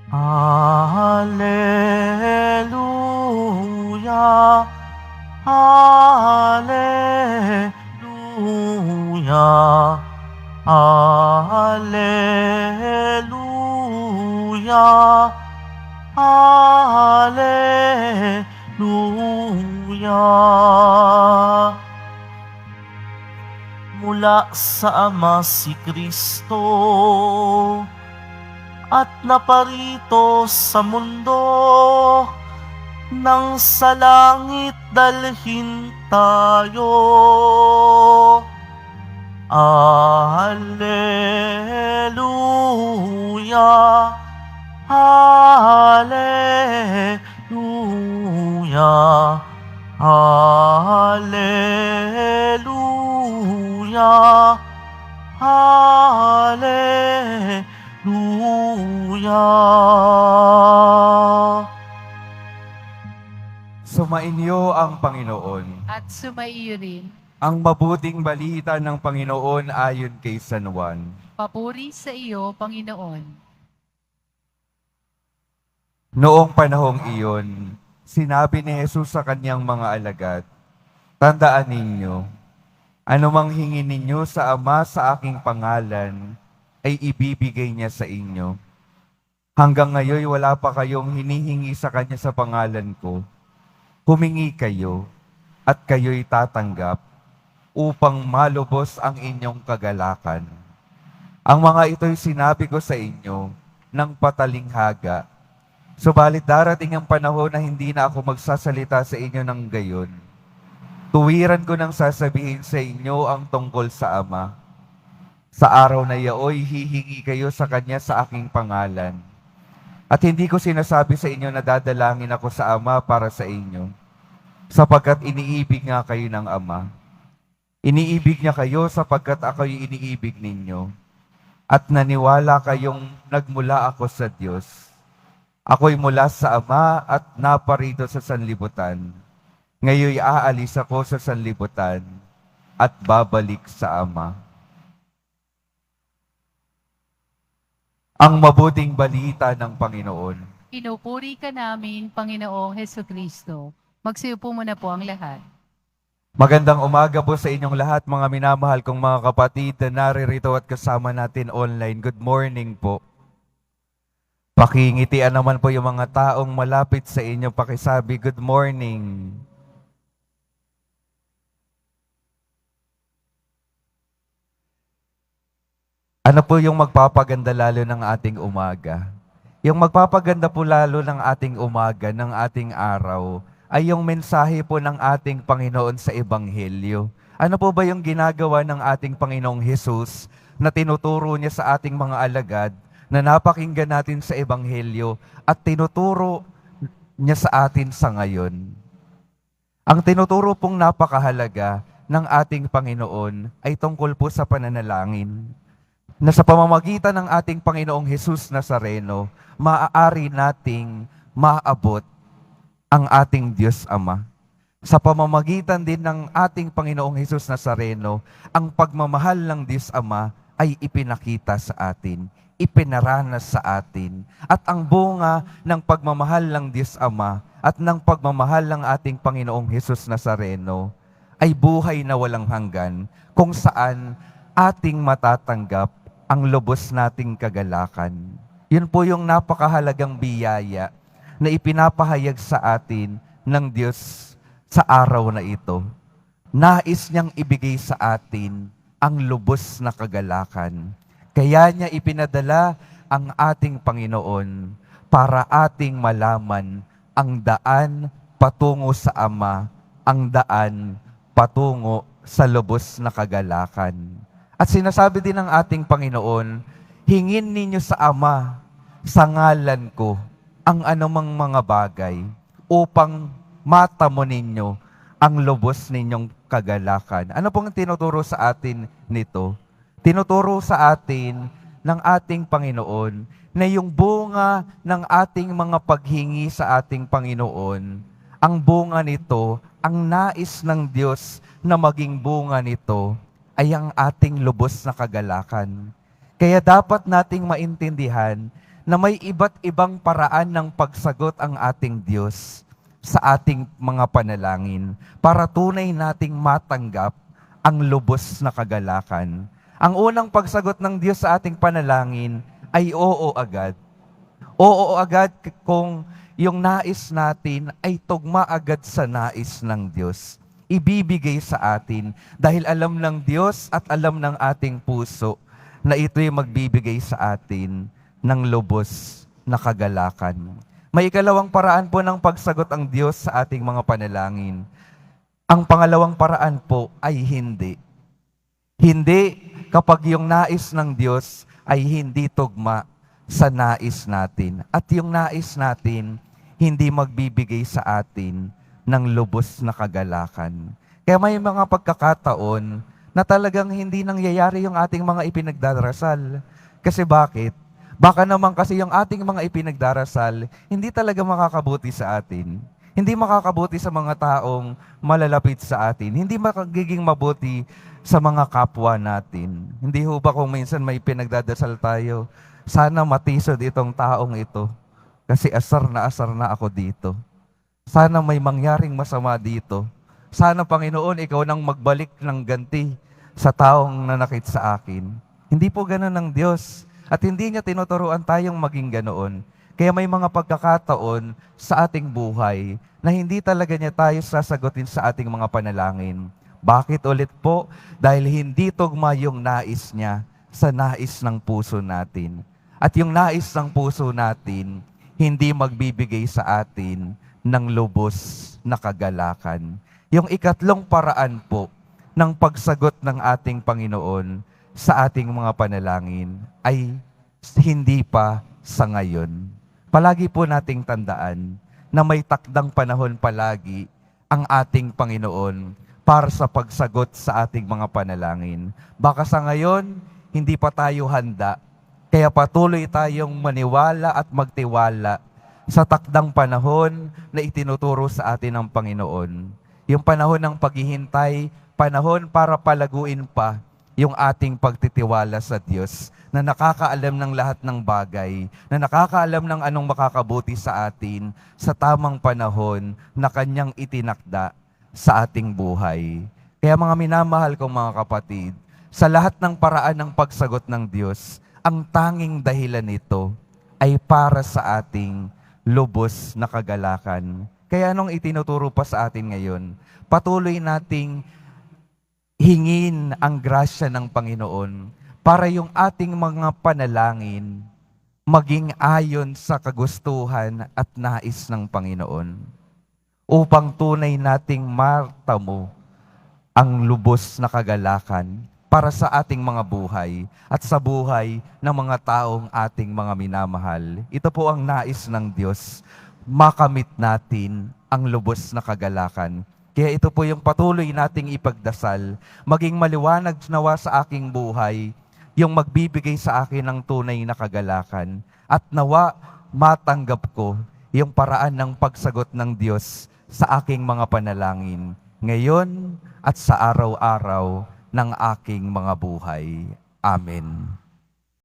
Alleluia, Alleluia, Alleluia, Alleluia. Mula sa Ama si Kristo at naparito sa mundo, nang sa langit dalhin tayo. Alleluia, Alleluia, Alleluia, Alleluia. Sumainyo ang Panginoon. At sumaiyo rin. Ang mabuting balita ng Panginoon ayon kay San Juan. Papuri sa iyo, Panginoon. Noong panahong iyon, sinabi ni Jesus sa kanyang mga alagad, "Tandaan ninyo, anumang hingin ninyo sa Ama sa aking pangalan, ay ibibigay niya sa inyo. Hanggang ngayon wala pa kayong hinihingi sa kanya sa pangalan ko. Humingi kayo at kayo'y tatanggap upang malubos ang inyong kagalakan. Ang mga ito'y sinabi ko sa inyo ng patalinghaga. Subalit darating ang panahon na hindi na ako magsasalita sa inyo ng gayon. Tuwiran ko nang sasabihin sa inyo ang tungkol sa Ama. Sa araw na iyo'y hihingi kayo sa Kanya sa aking pangalan. At hindi ko sinasabi sa inyo na dadalangin ako sa Ama para sa inyo, sapagkat iniibig nga kayo ng Ama. Iniibig niya kayo sapagkat ako'y iniibig ninyo. At naniwala kayong nagmula ako sa Diyos. Ako'y mula sa Ama at naparito sa sanlibutan. Ngayon'y aalis ako sa sanlibutan at babalik sa Ama." Ang mabuting balita ng Panginoon. Pinupuri ka namin, Panginoong Hesukristo. Magsiupo muna po ang lahat. Magandang umaga po sa inyong lahat, mga minamahal kong mga kapatid na naririto at kasama natin online. Good morning po. Pakingitian naman po yung mga taong malapit sa inyo. Pakisabi, good morning. Ano po yung magpapaganda lalo ng ating umaga? Yung magpapaganda po lalo ng ating umaga, ng ating araw, ay yung mensahe po ng ating Panginoon sa Ebanghelyo. Ano po ba yung ginagawa ng ating Panginoong Hesus na tinuturo niya sa ating mga alagad na napakinggan natin sa Ebanghelyo at tinuturo niya sa atin sa ngayon? Ang tinuturo pong napakahalaga ng ating Panginoon ay tungkol po sa pananalangin, na sa pamamagitan ng ating Panginoong Hesus Nazareno, maaari nating maabot ang ating Diyos Ama. Sa pamamagitan din ng ating Panginoong Hesus Nazareno, ang pagmamahal ng Diyos Ama ay ipinakita sa atin, ipinaranas sa atin. At ang bunga ng pagmamahal ng Diyos Ama at ng pagmamahal ng ating Panginoong Hesus Nazareno ay buhay na walang hanggan, kung saan ating matatanggap ang lubos nating kagalakan. Yun po yung napakahalagang biyaya na ipinapahayag sa atin ng Diyos sa araw na ito. Nais niyang ibigay sa atin ang lubos na kagalakan. Kaya niya ipinadala ang ating Panginoon para ating malaman ang daan patungo sa Ama, ang daan patungo sa lubos na kagalakan. At sinasabi din ng ating Panginoon, hingin ninyo sa Ama sa ngalan ko ang anumang mga bagay upang matamo ninyo ang lubos ninyong kagalakan. Ano pong tinuturo sa atin nito? Tinuturo sa atin ng ating Panginoon na yung bunga ng ating mga paghingi sa ating Panginoon, ang bunga nito, ang nais ng Diyos na maging bunga nito, ay ang ating lubos na kagalakan. Kaya dapat nating maintindihan na may iba't ibang paraan ng pagsagot ang ating Diyos sa ating mga panalangin para tunay nating matanggap ang lubos na kagalakan. Ang unang pagsagot ng Diyos sa ating panalangin ay oo agad. Oo agad kung yung nais natin ay tugma agad sa nais ng Diyos. Ibibigay sa atin dahil alam ng Diyos at alam ng ating puso na ito'y magbibigay sa atin ng lubos na kagalakan. May ikalawang paraan po ng pagsagot ang Diyos sa ating mga panalangin. Ang pangalawang paraan po ay hindi. Hindi kapag yung nais ng Diyos ay hindi tugma sa nais natin. At yung nais natin, hindi magbibigay sa atin ng lubos na kagalakan. Kaya may mga pagkakataon na talagang hindi nangyayari yung ating mga ipinagdarasal. Kasi bakit? Baka naman kasi yung ating mga ipinagdarasal, hindi talaga makakabuti sa atin. Hindi makakabuti sa mga taong malalapit sa atin. Hindi magiging mabuti sa mga kapwa natin. Hindi ho ba kung minsan may pinagdadasal tayo, sana matisod itong taong ito. Kasi asar na ako dito. Sana may mangyaring masama dito. Sana, Panginoon, ikaw nang magbalik ng ganti sa taong nanakit sa akin. Hindi po ganun ng Diyos. At hindi niya tinuturuan tayong maging ganoon. Kaya may mga pagkakataon sa ating buhay na hindi talaga niya tayo sasagutin sa ating mga panalangin. Bakit ulit po? Dahil hindi tugma yung nais niya sa nais ng puso natin. At yung nais ng puso natin, hindi magbibigay sa atin ng lubos na kagalakan. Yung ikatlong paraan po ng pagsagot ng ating Panginoon sa ating mga panalangin ay hindi pa sa ngayon. Palagi po nating tandaan na may takdang panahon palagi ang ating Panginoon para sa pagsagot sa ating mga panalangin. Baka sa ngayon, hindi pa tayo handa. Kaya patuloy tayong maniwala at magtiwala sa takdang panahon na itinuturo sa atin ng Panginoon. Yung panahon ng paghihintay, panahon para palaguin pa yung ating pagtitiwala sa Diyos na nakakaalam ng lahat ng bagay, na nakakaalam ng anong makakabuti sa atin sa tamang panahon na Kanyang itinakda sa ating buhay. Kaya mga minamahal kong mga kapatid, sa lahat ng paraan ng pagsagot ng Diyos, ang tanging dahilan nito ay para sa ating lubos na kagalakan. Kaya anong itinuturo pa sa atin ngayon? Patuloy nating hingin ang grasya ng Panginoon para yung ating mga panalangin maging ayon sa kagustuhan at nais ng Panginoon upang tunay nating martamo ang lubos na kagalakan para sa ating mga buhay at sa buhay ng mga taong ating mga minamahal. Ito po ang nais ng Diyos, makamit natin ang lubos na kagalakan. Kaya ito po yung patuloy nating ipagdasal, maging maliwanag nawa sa aking buhay, yung magbibigay sa akin ng tunay na kagalakan. At nawa matanggap ko yung paraan ng pagsagot ng Diyos sa aking mga panalangin, ngayon at sa araw-araw ng aking mga buhay. Amen.